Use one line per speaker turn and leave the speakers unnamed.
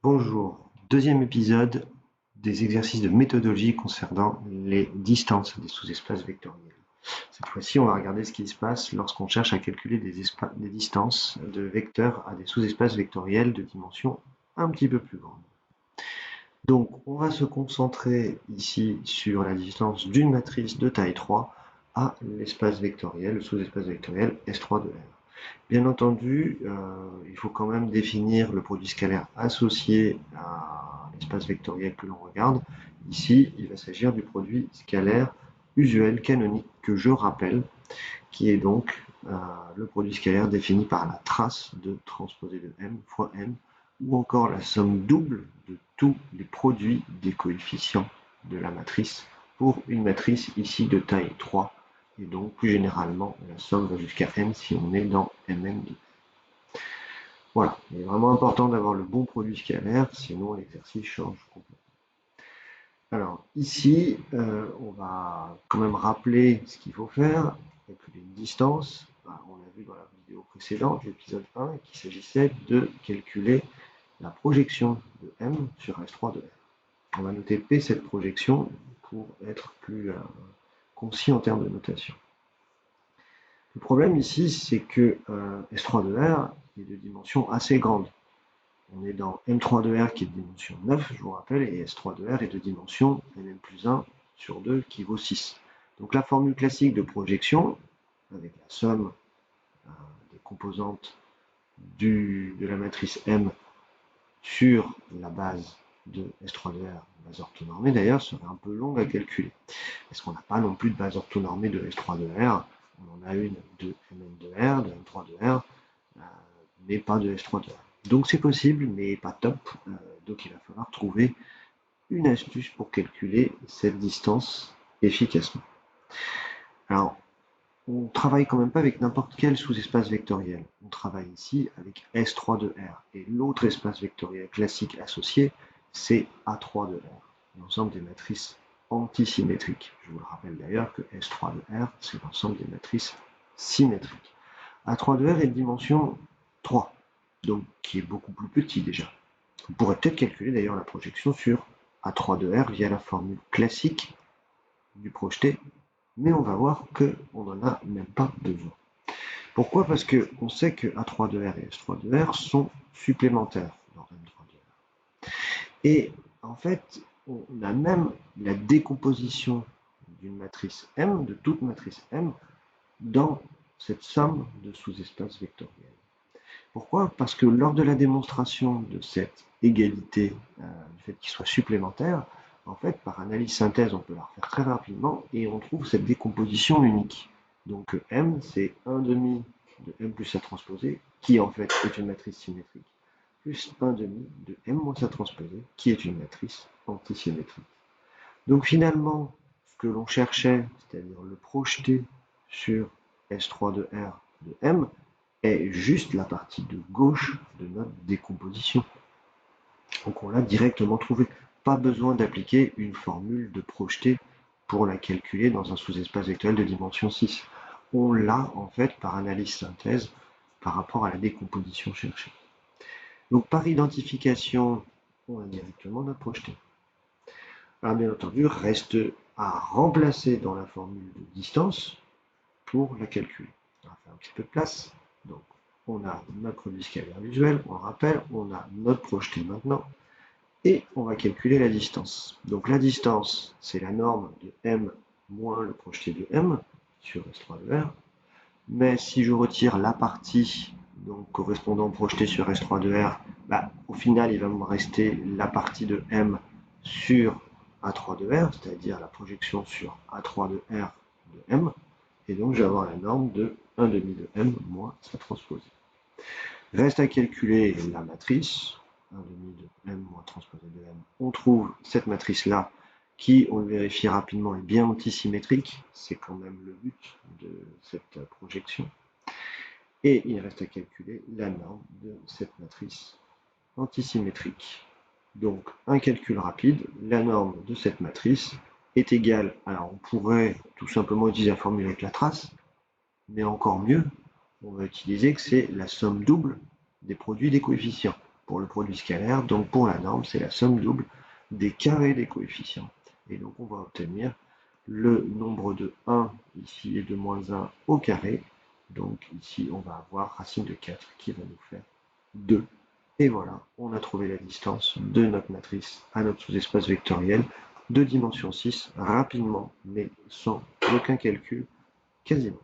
Bonjour, deuxième épisode des exercices de méthodologie concernant les distances des sous-espaces vectoriels. Cette fois-ci, on va regarder ce qui se passe lorsqu'on cherche à calculer des distances de vecteurs à des sous-espaces vectoriels de dimension un petit peu plus grande. Donc, on va se concentrer ici sur la distance d'une matrice de taille 3 à l'espace vectoriel, le sous-espace vectoriel S3 de R. Bien entendu, il faut quand même définir le produit scalaire associé à l'espace vectoriel que l'on regarde. Ici, il va s'agir du produit scalaire usuel canonique que je rappelle, qui est donc le produit scalaire défini par la trace de transposé de m fois n, ou encore la somme double de tous les produits des coefficients de la matrice pour une matrice ici de taille 3, et donc plus généralement la somme va jusqu'à n si on est dans Mn2. Voilà, il est vraiment important d'avoir le bon produit scalaire, sinon l'exercice change complètement. Alors ici, on va quand même rappeler ce qu'il faut faire, calculer une distance. On a vu dans la vidéo précédente, l'épisode 1, qu'il s'agissait de calculer la projection de M sur S3 de R. On va noter P cette projection pour être plus concis en termes de notation. Le problème ici, c'est que S3 de R est de dimension assez grande. On est dans M3 de R qui est de dimension 9, je vous rappelle, et S3 de R est de dimension Mn plus 1 sur 2 qui vaut 6. Donc la formule classique de projection, avec la somme des composantes de la matrice M sur la base de S3 de R, base orthonormée d'ailleurs, serait un peu longue à calculer. Parce qu'on n'a pas non plus de base orthonormée de S3 de R, on en a une de Mn de R, de M3 de R, mais pas de S3 de R. Donc c'est possible, mais pas top. Donc il va falloir trouver une astuce pour calculer cette distance efficacement. Alors, on travaille quand même pas avec n'importe quel sous-espace vectoriel. On travaille ici avec S3 de R. Et l'autre espace vectoriel classique associé, c'est A3 de R. L'ensemble des matrices antisymétriques. Je vous le rappelle d'ailleurs que S3 de R, c'est l'ensemble des matrices symétriques. A3 de R est de dimension 3, donc qui est beaucoup plus petit déjà. On pourrait peut-être calculer d'ailleurs la projection sur A3 de R via la formule classique du projeté, mais on va voir qu'on n'en a même pas besoin. Pourquoi? Parce qu'on sait que A3 de R et S3 de R sont supplémentaires dans M3 de R. Et en fait, on a même la décomposition d'une matrice M, de toute matrice M, dans cette somme de sous-espaces vectoriels. Pourquoi? Parce que lors de la démonstration de cette égalité, du fait qu'ils soient supplémentaires, en fait, par analyse synthèse, on peut la refaire très rapidement et on trouve cette décomposition unique. Donc M, c'est 1 demi de M plus sa transposée, qui en fait est une matrice symétrique, plus 1 demi de M moins sa transposée, qui est une matrice antisymétrique. Donc finalement, ce que l'on cherchait, c'est-à-dire le projeter sur S3 de R de M, est juste la partie de gauche de notre décomposition. Donc on l'a directement trouvé. Pas besoin d'appliquer une formule de projeté pour la calculer dans un sous-espace vectoriel de dimension 6. On l'a en fait par analyse synthèse par rapport à la décomposition cherchée. Donc par identification, on a directement notre projeté. Alors bien entendu, reste à remplacer dans la formule de distance pour la calculer. On va faire un petit peu de place. Donc on a notre produit scalaire visuel, on le rappelle, on a notre projeté maintenant, et on va calculer la distance. Donc la distance, c'est la norme de M moins le projeté de M sur S3 de R. Mais si je retire la partie donc, correspondant au projeté sur S3 de R, au final, il va me rester la partie de M sur A3 de R, c'est-à-dire la projection sur A3 de R de M. Et donc, je vais avoir la norme de 1 demi de M moins sa transposée. Reste à calculer la matrice, 1 demi de M moins transposée de M. On trouve cette matrice-là qui, on le vérifie rapidement, est bien antisymétrique. C'est quand même le but de cette projection. Et il reste à calculer la norme de cette matrice antisymétrique. Donc, un calcul rapide, la norme de cette matrice est égale, alors on pourrait tout simplement utiliser la formule avec la trace, mais encore mieux, on va utiliser que c'est la somme double des produits des coefficients. pour le produit scalaire. Donc pour la norme, c'est la somme double des carrés des coefficients. Et donc on va obtenir le nombre de 1 ici et de moins 1 au carré. Donc ici, on va avoir racine de 4 qui va nous faire 2. Et voilà, on a trouvé la distance de notre matrice à notre sous-espace vectoriel de dimension 6 rapidement, mais sans aucun calcul quasiment.